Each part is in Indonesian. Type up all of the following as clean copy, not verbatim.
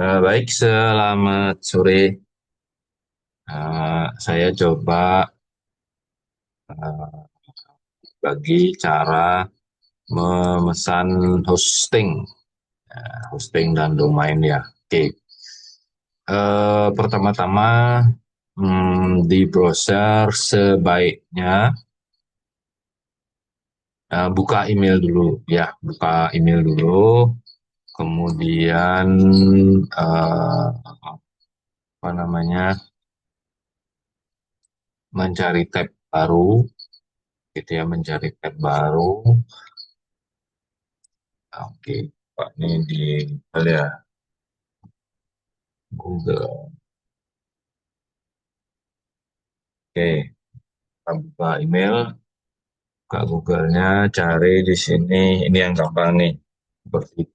Baik, selamat sore. Saya coba uh, bagi cara memesan hosting, hosting dan domain ya. Oke. Pertama-tama di browser sebaiknya buka email dulu, ya, buka email dulu. Kemudian apa namanya, mencari tab baru, gitu ya, mencari tab baru. Oke, Pak, ini di ya, Google. Oke, kita buka email, buka Google-nya, cari di sini. Ini yang gampang nih, seperti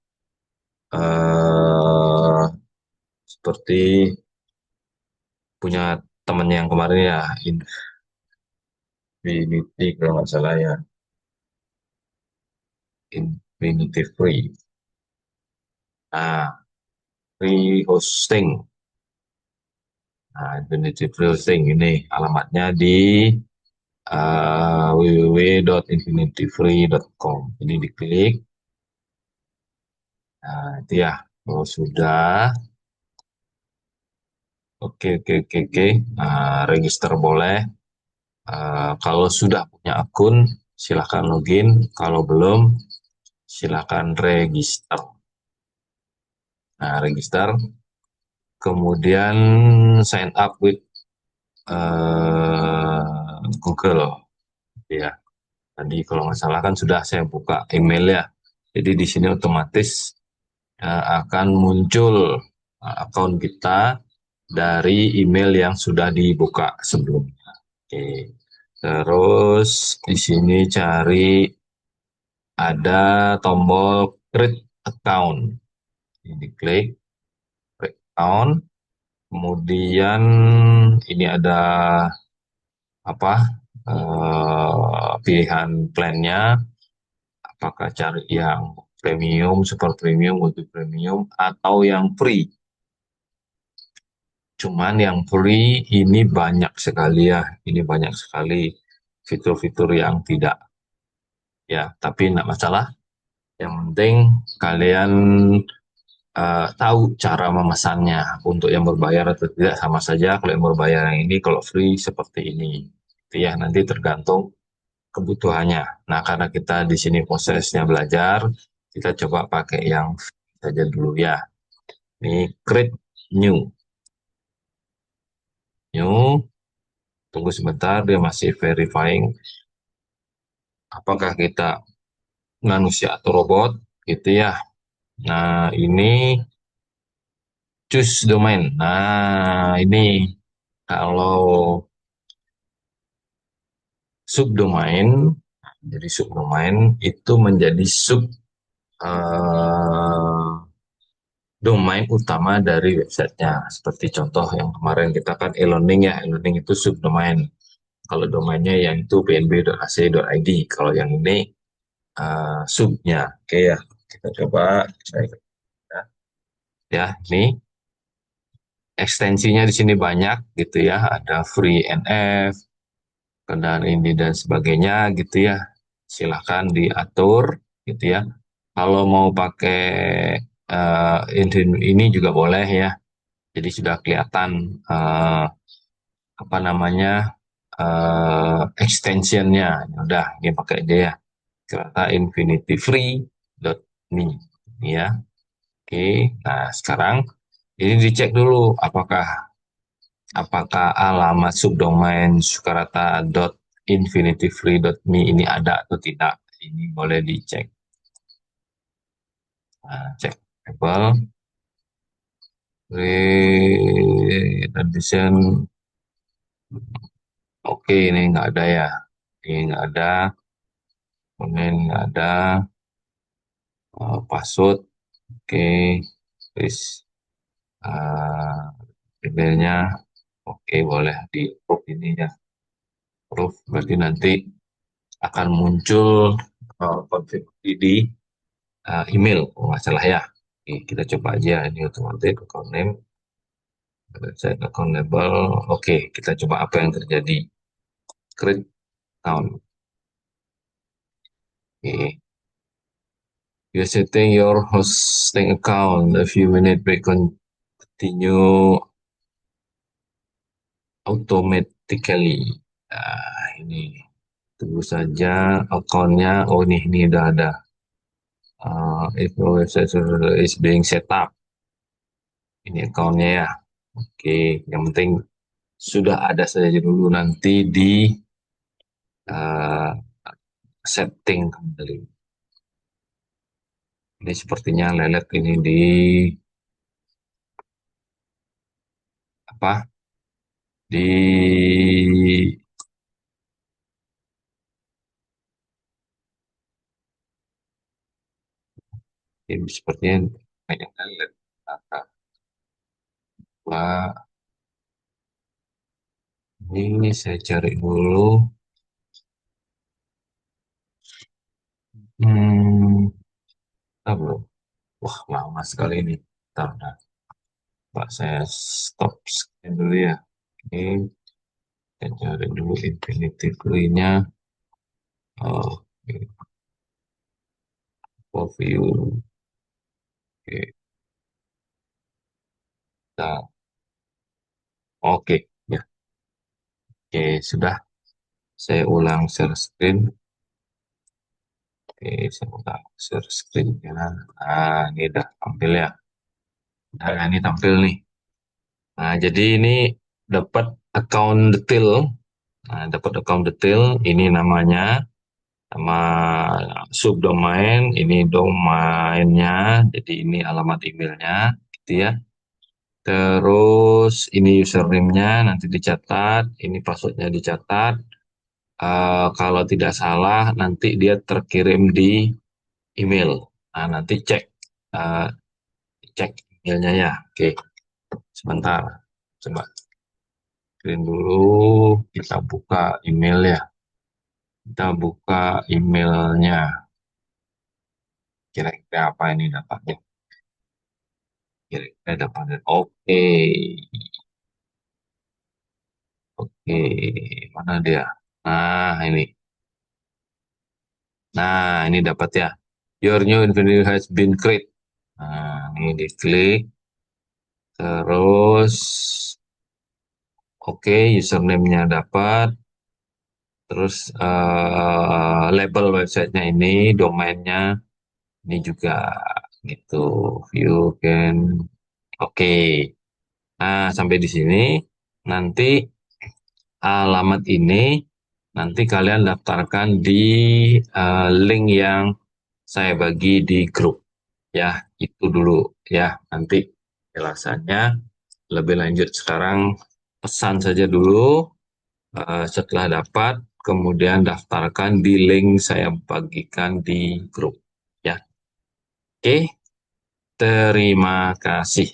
eh seperti punya temen yang kemarin ya, Infinity kalau nggak salah ya, Infinity Free. Nah, free hosting. Nah, Infinity Free hosting ini alamatnya di www.infinityfree.com. Ini diklik. Nah, itu ya. Kalau sudah, oke, oke, oke, oke. Nah, register boleh. Kalau sudah punya akun, silakan login. Kalau belum, silakan register. Nah, register. Kemudian sign up with Google. Ya, tadi kalau nggak salah kan sudah saya buka email ya. Jadi di sini otomatis akan muncul akun kita dari email yang sudah dibuka sebelumnya. Oke. Terus di sini cari ada tombol create account. Ini diklik create account. Kemudian ini ada apa? Pilihan plannya. Apakah cari yang premium, super premium, multi premium, atau yang free? Cuman yang free ini banyak sekali ya. Ini banyak sekali fitur-fitur yang tidak ya, tapi tidak masalah. Yang penting kalian tahu cara memesannya. Untuk yang berbayar atau tidak sama saja. Kalau yang berbayar yang ini, kalau free seperti ini. Itu ya, nanti tergantung kebutuhannya. Nah, karena kita di sini prosesnya belajar, kita coba pakai yang free saja dulu ya. Ini create new. New, tunggu sebentar, dia masih verifying apakah kita manusia atau robot, gitu ya. Nah, ini choose domain. Nah, ini kalau subdomain, jadi subdomain itu menjadi sub eh, domain utama dari websitenya. Seperti contoh yang kemarin kita kan e-learning ya, e-learning itu subdomain. Kalau domainnya yang itu pnb.ac.id. Kalau yang ini subnya. Oke ya, kita coba cek ya. Ya, ini ekstensinya di sini banyak gitu ya. Ada free NF, dan ini dan sebagainya gitu ya. Silahkan diatur gitu ya. Kalau mau pakai ini juga boleh ya. Jadi sudah kelihatan apa namanya extensionnya. Ya udah, ini pakai aja ya. Kata infinityfree.me ya. Oke, nah sekarang ini dicek dulu apakah alamat subdomain sukarata.infinityfree.me ini ada atau tidak. Ini boleh dicek. Nah, cek label, edition. Oke, ini nggak ada ya. Ini nggak ada, kemudian nggak ada password. Oke, terus uh, emailnya. Oke, boleh di approve ini ya. Approve, berarti nanti akan muncul konfirmasi di email, kalau nggak salah ya. Oke, kita coba aja ini otomatis account name, website account label. Oke, kita coba apa yang terjadi. Create account. Oke. You're setting your hosting account. A few minutes will continue automatically. Nah, ini tunggu saja akunnya. Oh, ini udah ada. If your website is being set up, ini akunnya ya. Oke, yang penting sudah ada saja dulu nanti di uh, setting kembali. Ini sepertinya lelet ini di apa? Di ini sepertinya banyak lelet. Nah, ini saya cari dulu. Hmm, belum. Wah, lama sekali ini. Bentar, nah. Pak, saya stop scan dulu ya. Oke, saya cari dulu Infinity Glue-nya. Oh, oke. For view. Oke, nah, oke, ya. Oke, sudah. Saya ulang share screen. Oke, saya ulang share screen ya. Nah, ini udah tampil ya. Nah, ini tampil nih. Nah, jadi ini dapat account detail. Nah, dapat account detail. Ini namanya, sama subdomain, ini domainnya, jadi ini alamat emailnya, gitu ya. Terus ini username-nya nanti dicatat, ini passwordnya dicatat. Kalau tidak salah, nanti dia terkirim di email. Nah, nanti eh, cek emailnya ya. Oke, sebentar. Coba screen dulu, kita buka email ya. Kita buka emailnya. Kira-kira apa ini dapatnya? Kira-kira dapatnya. Oke, oke. Mana dia? Nah, ini. Nah, ini dapat ya. Your new inventory has been created. Nah, ini diklik. Terus, oke, username-nya dapat. Terus label websitenya ini, domainnya ini juga gitu. You can, oke. Nah, sampai di sini. Nanti alamat ini nanti kalian daftarkan di link yang saya bagi di grup ya. Itu dulu ya, nanti jelasannya lebih lanjut. Sekarang pesan saja dulu, setelah dapat kemudian daftarkan di link saya bagikan di grup ya. Oke, terima kasih.